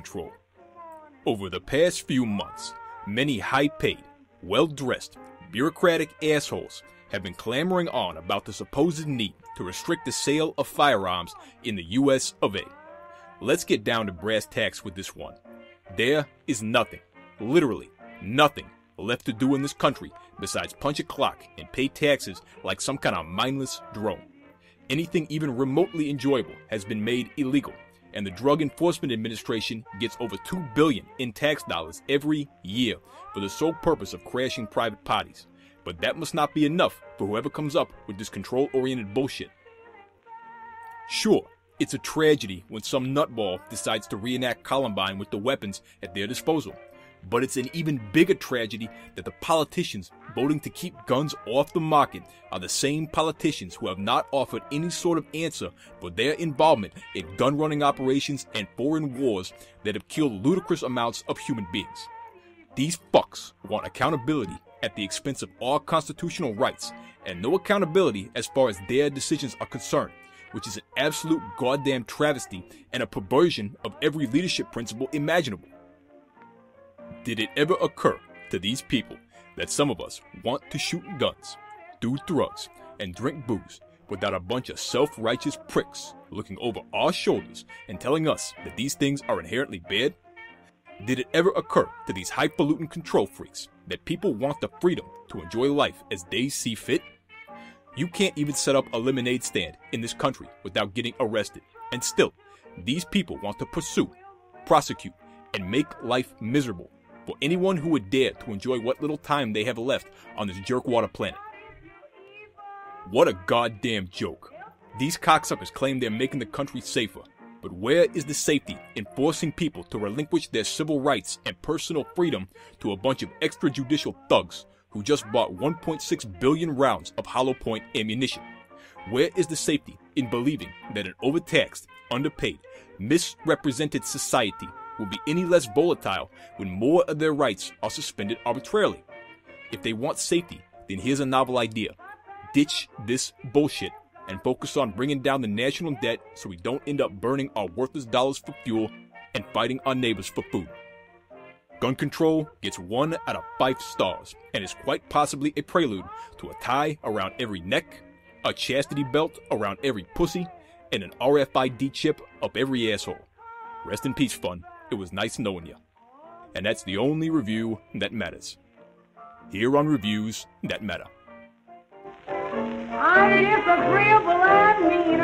control. Over the past few months, many high-paid, well-dressed, bureaucratic assholes have been clamoring on about the supposed need to restrict the sale of firearms in the US of A. Let's get down to brass tacks with this one. There is nothing, literally nothing, left to do in this country besides punch a clock and pay taxes like some kind of mindless drone. Anything even remotely enjoyable has been made illegal, and the Drug Enforcement Administration gets over $2 billion in tax dollars every year for the sole purpose of crashing private parties. But that must not be enough for whoever comes up with this control-oriented bullshit. Sure, it's a tragedy when some nutball decides to reenact Columbine with the weapons at their disposal. But it's an even bigger tragedy that the politicians voting to keep guns off the market are the same politicians who have not offered any sort of answer for their involvement in gun-running operations and foreign wars that have killed ludicrous amounts of human beings. These fucks want accountability at the expense of all constitutional rights, and no accountability as far as their decisions are concerned, which is an absolute goddamn travesty and a perversion of every leadership principle imaginable. Did it ever occur to these people that some of us want to shoot guns, do drugs, and drink booze without a bunch of self-righteous pricks looking over our shoulders and telling us that these things are inherently bad? Did it ever occur to these highfalutin control freaks that people want the freedom to enjoy life as they see fit? You can't even set up a lemonade stand in this country without getting arrested, and still, these people want to pursue, prosecute, and make life miserable for anyone who would dare to enjoy what little time they have left on this jerkwater planet. What a goddamn joke. These cocksuckers claim they're making the country safer, but where is the safety in forcing people to relinquish their civil rights and personal freedom to a bunch of extrajudicial thugs who just bought 1.6 billion rounds of hollow point ammunition? Where is the safety in believing that an overtaxed, underpaid, misrepresented society will be any less volatile when more of their rights are suspended arbitrarily? If they want safety, then here's a novel idea. Ditch this bullshit and focus on bringing down the national debt so we don't end up burning our worthless dollars for fuel and fighting our neighbors for food. Gun control gets 1 out of 5 stars and is quite possibly a prelude to a tie around every neck, a chastity belt around every pussy, and an RFID chip up every asshole. Rest in peace, fun. It was nice knowing you. And that's the only review that matters. Here on Reviews That Matter. I'm disagreeable and mean.